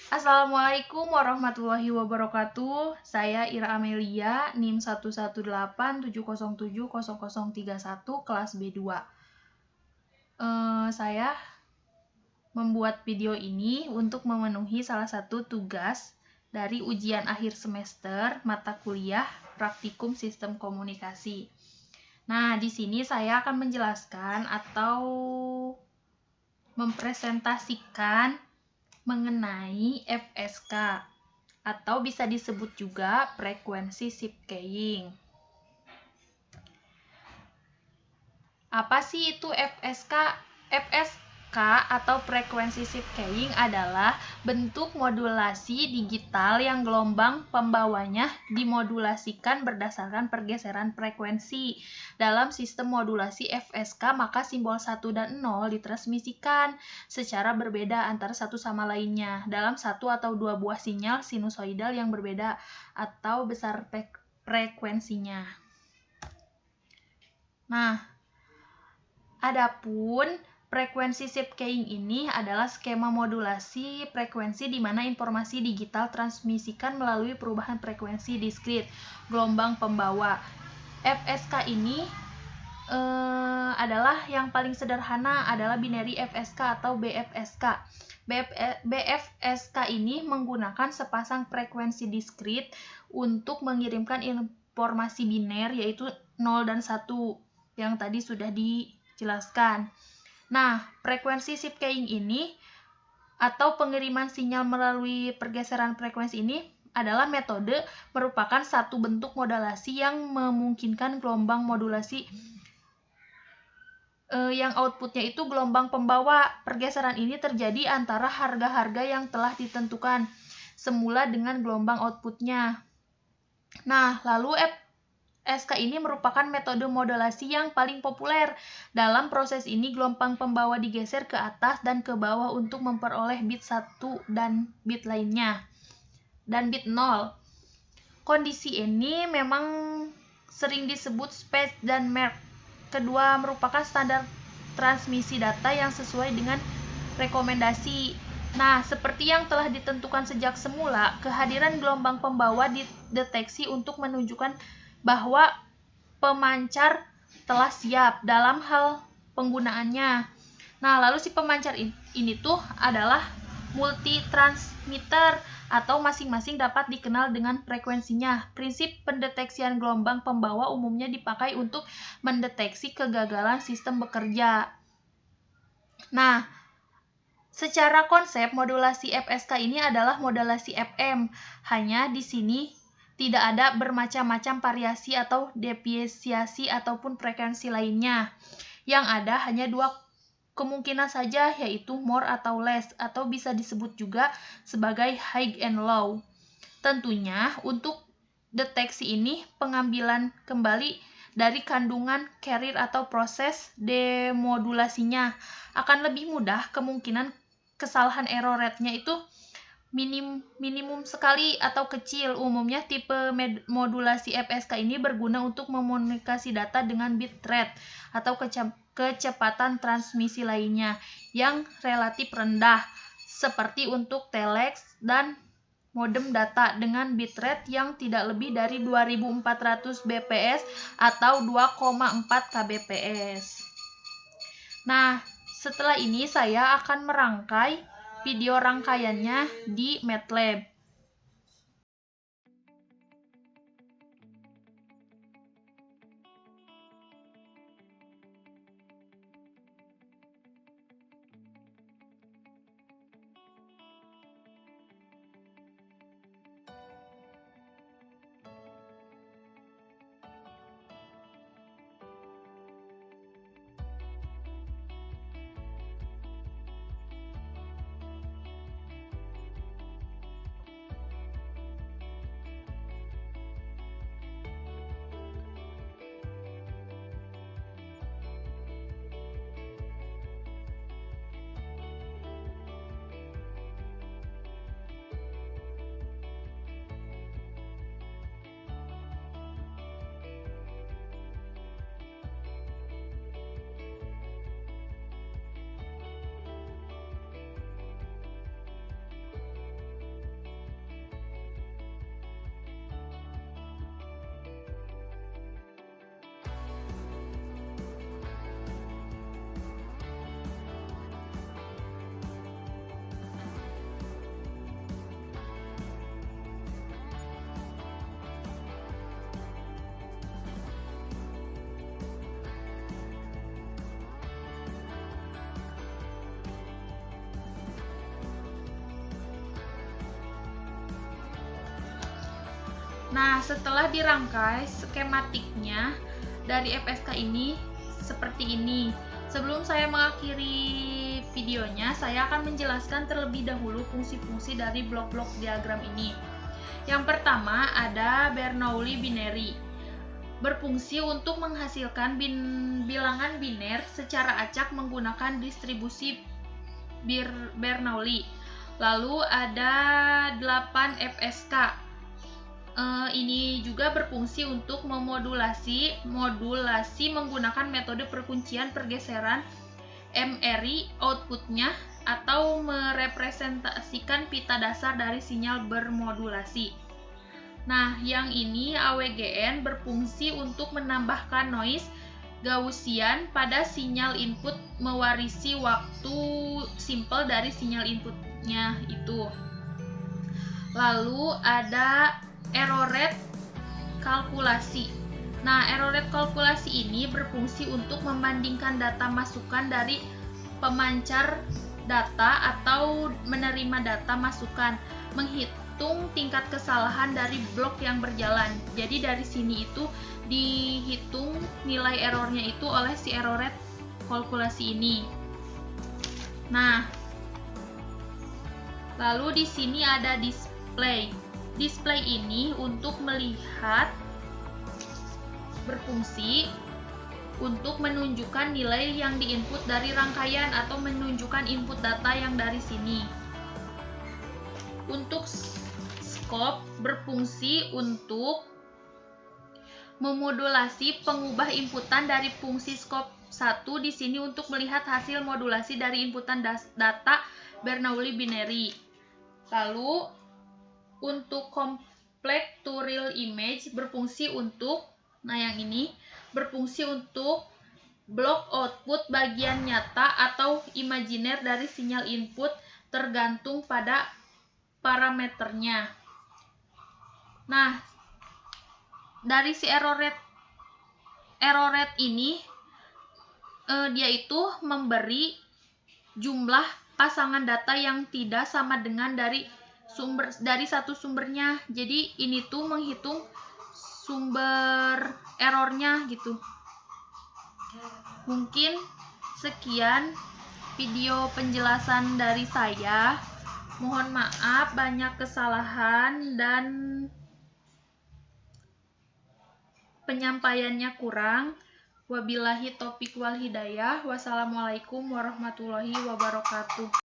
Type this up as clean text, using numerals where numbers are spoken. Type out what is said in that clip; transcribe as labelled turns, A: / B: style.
A: Assalamualaikum warahmatullahi wabarakatuh. Saya Ira Amelia, NIM 11870700031 kelas B2. Saya membuat video ini untuk memenuhi salah satu tugas dari ujian akhir semester mata kuliah Praktikum Sistem Komunikasi. Nah, di sini saya akan menjelaskan atau mempresentasikan mengenai FSK atau bisa disebut juga frekuensi shift keying. Apa sih itu FSK? FSK atau frekuensi shift keying adalah bentuk modulasi digital yang gelombang pembawanya dimodulasikan berdasarkan pergeseran frekuensi. Dalam sistem modulasi FSK, maka simbol 1 dan 0 ditransmisikan secara berbeda antara satu sama lainnya dalam satu atau dua buah sinyal sinusoidal yang berbeda atau besar frekuensinya. Nah, adapun frekuensi shift keying ini adalah skema modulasi frekuensi di mana informasi digital transmisikan melalui perubahan frekuensi diskrit gelombang pembawa. FSK ini adalah yang paling sederhana adalah binary FSK atau BFSK. BFSK ini menggunakan sepasang frekuensi diskrit untuk mengirimkan informasi biner yaitu 0 dan 1 yang tadi sudah dijelaskan. Nah, frekuensi shift keying ini atau pengiriman sinyal melalui pergeseran frekuensi ini adalah metode merupakan satu bentuk modulasi yang memungkinkan gelombang modulasi yang outputnya itu gelombang pembawa. Pergeseran ini terjadi antara harga-harga yang telah ditentukan semula dengan gelombang outputnya. Nah, lalu FSK ini merupakan metode modulasi yang paling populer. Dalam proses ini, gelombang pembawa digeser ke atas dan ke bawah untuk memperoleh bit 1 dan bit lainnya, dan bit 0. Kondisi ini memang sering disebut space dan merge. Kedua merupakan standar transmisi data yang sesuai dengan rekomendasi. Nah, seperti yang telah ditentukan sejak semula, kehadiran gelombang pembawa dideteksi untuk menunjukkan bahwa pemancar telah siap dalam hal penggunaannya. Nah, lalu si pemancar ini tuh adalah multitransmitter atau masing-masing dapat dikenal dengan frekuensinya. Prinsip pendeteksian gelombang pembawa umumnya dipakai untuk mendeteksi kegagalan sistem bekerja. Nah, secara konsep modulasi FSK ini adalah modulasi FM. Hanya di sini tidak ada bermacam-macam variasi atau deviasi ataupun frekuensi lainnya. Yang ada hanya dua kemungkinan saja, yaitu more atau less, atau bisa disebut juga sebagai high and low. Tentunya untuk deteksi ini pengambilan kembali dari kandungan carrier atau proses demodulasinya akan lebih mudah. Kemungkinan kesalahan error rate-nya itu minimum sekali atau kecil. Umumnya tipe modulasi FSK ini berguna untuk mekomunikasi data dengan bit rate atau kecepatan transmisi lainnya yang relatif rendah, seperti untuk telex dan modem data dengan bitrate yang tidak lebih dari 2400 bps atau 2,4 kbps. Nah, setelah ini saya akan merangkai video rangkaiannya di MATLAB. Nah, setelah dirangkai skematiknya dari FSK ini seperti ini. Sebelum saya mengakhiri videonya, saya akan menjelaskan terlebih dahulu fungsi-fungsi dari blok-blok diagram ini. Yang pertama ada Bernoulli binary. Berfungsi untuk menghasilkan bilangan biner secara acak menggunakan distribusi Bernoulli. Lalu ada 8 FSK. Ini juga berfungsi untuk memodulasi menggunakan metode perkuncian pergeseran MRI outputnya atau merepresentasikan pita dasar dari sinyal bermodulasi. Nah, yang ini AWGN berfungsi untuk menambahkan noise Gaussian pada sinyal input mewarisi waktu simple dari sinyal inputnya itu. Lalu ada error rate kalkulasi. Nah, error rate kalkulasi ini berfungsi untuk membandingkan data masukan dari pemancar data atau menerima data masukan, menghitung tingkat kesalahan dari blok yang berjalan. Jadi dari sini itu dihitung nilai errornya itu oleh si error rate kalkulasi ini. Nah, lalu di sini ada display. Display ini untuk melihat berfungsi untuk menunjukkan nilai yang diinput dari rangkaian atau menunjukkan input data yang dari sini. Untuk scope berfungsi untuk memodulasi pengubah inputan dari fungsi scope 1 di sini untuk melihat hasil modulasi dari inputan data Bernoulli binary. Lalu untuk complex to real image berfungsi untuk, nah yang ini berfungsi untuk blok output bagian nyata atau imajiner dari sinyal input tergantung pada parameternya. Nah, dari si error rate ini dia itu memberi jumlah pasangan data yang tidak sama dengan dari satu sumbernya. Jadi ini tuh menghitung sumber errornya gitu. Mungkin sekian video penjelasan dari saya. Mohon maaf banyak kesalahan dan penyampaiannya kurang. Wabillahi taufiq wal hidayah. Wassalamualaikum warahmatullahi wabarakatuh.